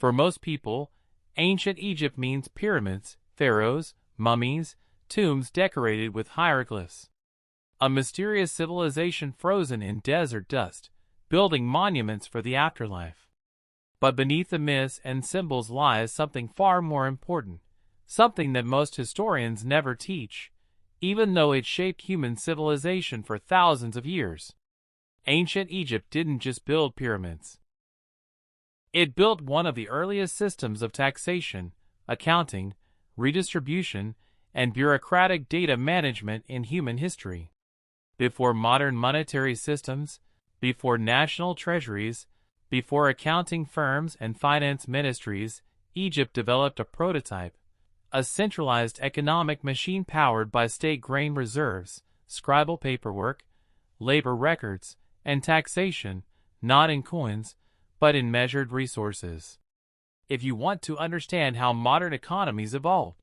For most people, ancient Egypt means pyramids, pharaohs, mummies, tombs decorated with hieroglyphs. A mysterious civilization frozen in desert dust, building monuments for the afterlife. But beneath the myths and symbols lies something far more important, something that most historians never teach, even though it shaped human civilization for thousands of years. Ancient Egypt didn't just build pyramids. It built one of the earliest systems of taxation, accounting, redistribution, and bureaucratic data management in human history. Before modern monetary systems, before national treasuries, before accounting firms and finance ministries, Egypt developed a prototype, a centralized economic machine powered by state grain reserves, scribal paperwork, labor records, and taxation, not in coins, but in measured resources. If you want to understand how modern economies evolved,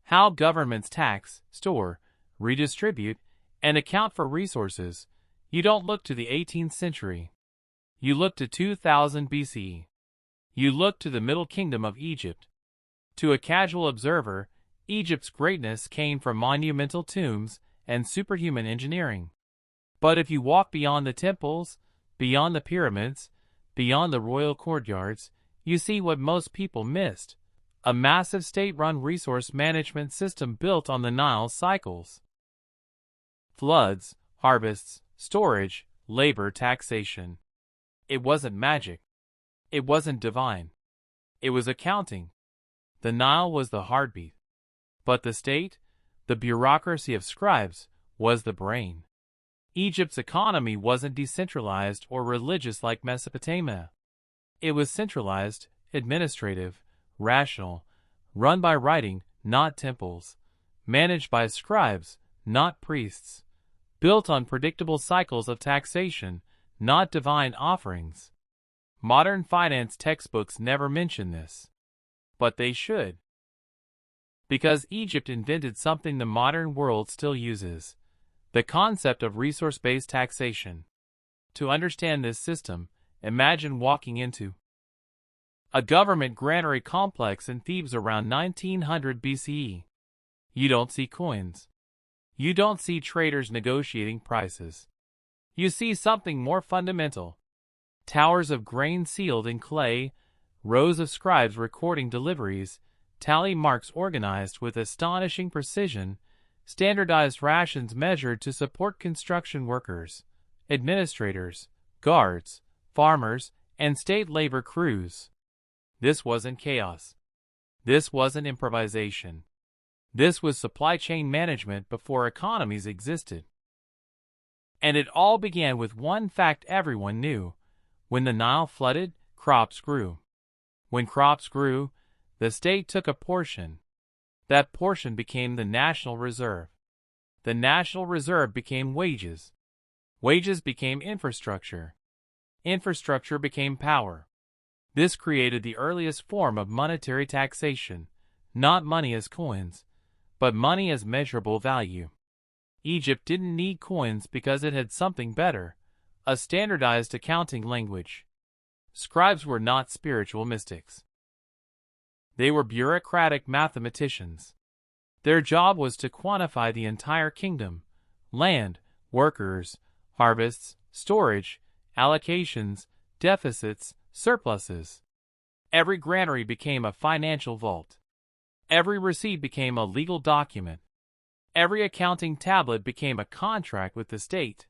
how governments tax, store, redistribute, and account for resources, you don't look to the 18th century. You look to 2000 BCE. You look to the Middle Kingdom of Egypt. To a casual observer, Egypt's greatness came from monumental tombs and superhuman engineering. But if you walk beyond the temples, beyond the pyramids, beyond the royal courtyards, you see what most people missed: a massive state-run resource management system built on the Nile's cycles. Floods, harvests, storage, labor, taxation. It wasn't magic. It wasn't divine. It was accounting. The Nile was the heartbeat. But the state, the bureaucracy of scribes, was the brain. Egypt's economy wasn't decentralized or religious like Mesopotamia. It was centralized, administrative, rational, run by writing, not temples, managed by scribes, not priests, built on predictable cycles of taxation, not divine offerings. Modern finance textbooks never mention this. But they should. Because Egypt invented something the modern world still uses: the concept of resource-based taxation. To understand this system, imagine walking into a government granary complex in Thebes around 1900 BCE. You don't see coins. You don't see traders negotiating prices. You see something more fundamental: towers of grain sealed in clay, rows of scribes recording deliveries, tally marks organized with astonishing precision, standardized rations measured to support construction workers, administrators, guards, farmers, and state labor crews. This wasn't chaos. This wasn't improvisation. This was supply chain management before economies existed. And it all began with one fact everyone knew: when the Nile flooded, crops grew. When crops grew, the state took a portion. That portion became the national reserve. The national reserve became wages. Wages became infrastructure. Infrastructure became power. This created the earliest form of monetary taxation, not money as coins, but money as measurable value. Egypt didn't need coins because it had something better: a standardized accounting language. Scribes were not spiritual mystics. They were bureaucratic mathematicians. Their job was to quantify the entire kingdom: land, workers, harvests, storage, allocations, deficits, surpluses. Every granary became a financial vault. Every receipt became a legal document. Every accounting tablet became a contract with the state.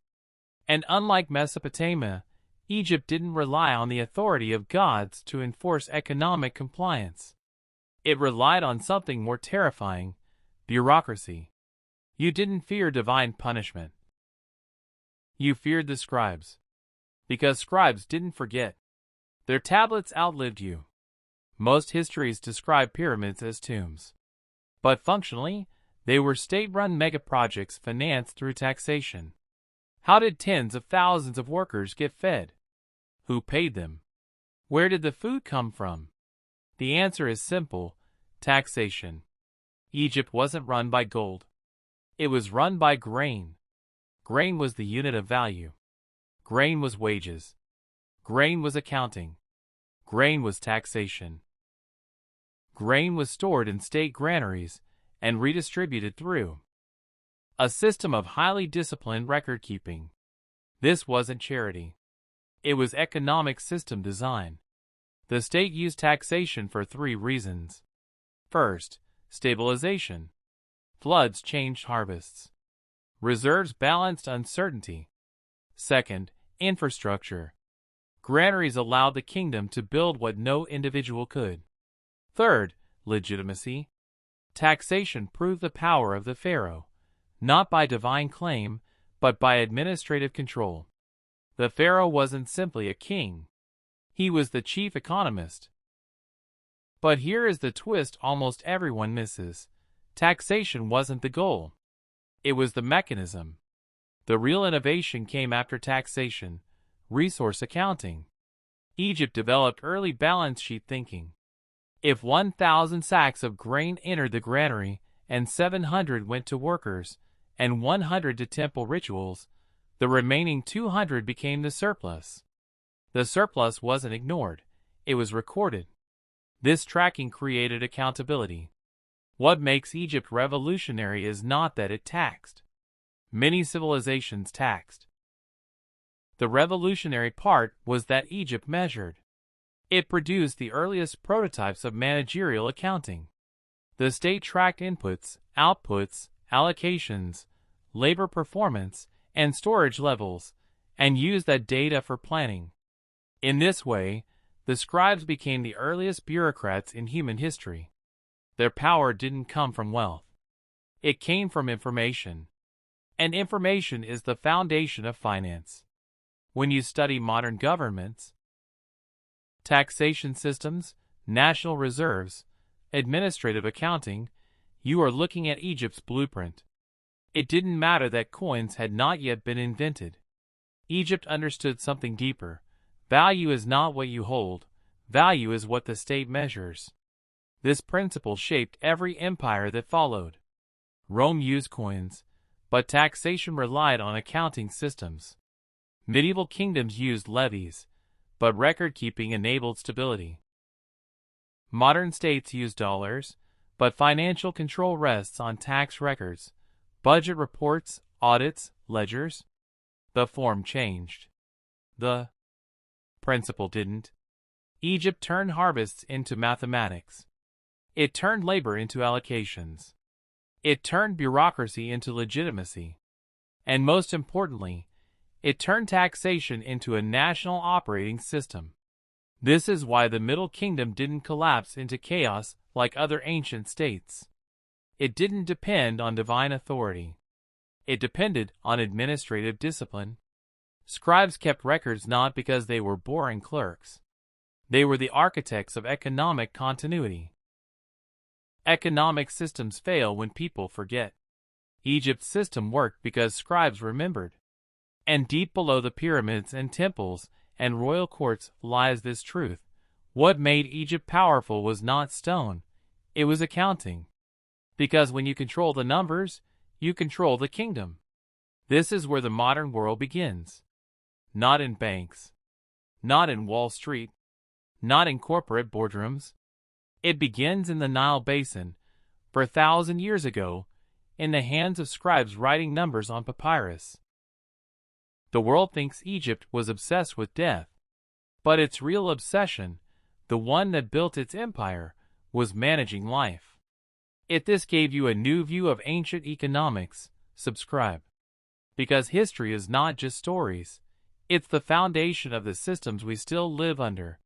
And unlike Mesopotamia, Egypt didn't rely on the authority of gods to enforce economic compliance. It relied on something more terrifying: bureaucracy. You didn't fear divine punishment. You feared the scribes. Because scribes didn't forget. Their tablets outlived you. Most histories describe pyramids as tombs. But functionally, they were state-run mega-projects financed through taxation. How did tens of thousands of workers get fed? Who paid them? Where did the food come from? The answer is simple: taxation. Egypt wasn't run by gold. It was run by grain. Grain was the unit of value. Grain was wages. Grain was accounting. Grain was taxation. Grain was stored in state granaries and redistributed through a system of highly disciplined record-keeping. This wasn't charity. It was economic system design. The state used taxation for 3 reasons. First, stabilization. Floods changed harvests. Reserves balanced uncertainty. Second, infrastructure. Granaries allowed the kingdom to build what no individual could. Third, legitimacy. Taxation proved the power of the pharaoh, not by divine claim, but by administrative control. The pharaoh wasn't simply a king. He was the chief economist. But here is the twist almost everyone misses. Taxation wasn't the goal. It was the mechanism. The real innovation came after taxation: resource accounting. Egypt developed early balance sheet thinking. If 1,000 sacks of grain entered the granary and 700 went to workers and 100 to temple rituals, the remaining 200 became the surplus. The surplus wasn't ignored, it was recorded. This tracking created accountability. What makes Egypt revolutionary is not that it taxed. Many civilizations taxed. The revolutionary part was that Egypt measured. It produced the earliest prototypes of managerial accounting. The state tracked inputs, outputs, allocations, labor performance, and storage levels, and used that data for planning. In this way, the scribes became the earliest bureaucrats in human history. Their power didn't come from wealth. It came from information. And information is the foundation of finance. When you study modern governments, taxation systems, national reserves, administrative accounting, you are looking at Egypt's blueprint. It didn't matter that coins had not yet been invented. Egypt understood something deeper. Value is not what you hold. Value is what the state measures. This principle shaped every empire that followed. Rome used coins, but taxation relied on accounting systems. Medieval kingdoms used levies, but record-keeping enabled stability. Modern states use dollars, but financial control rests on tax records, budget reports, audits, ledgers. The form changed. The principle didn't. Egypt turned harvests into mathematics. It turned labor into allocations. It turned bureaucracy into legitimacy. And most importantly, it turned taxation into a national operating system. This is why the Middle Kingdom didn't collapse into chaos like other ancient states. It didn't depend on divine authority. It depended on administrative discipline. Scribes kept records not because they were boring clerks. They were the architects of economic continuity. Economic systems fail when people forget. Egypt's system worked because scribes remembered. And deep below the pyramids and temples and royal courts lies this truth. What made Egypt powerful was not stone, it was accounting. Because when you control the numbers, you control the kingdom. This is where the modern world begins. Not in banks. Not in Wall Street. Not in corporate boardrooms. It begins in the Nile Basin, 4,000 years ago, in the hands of scribes writing numbers on papyrus. The world thinks Egypt was obsessed with death, but its real obsession, the one that built its empire, was managing life. If this gave you a new view of ancient economics, subscribe. Because history is not just stories, it's the foundation of the systems we still live under.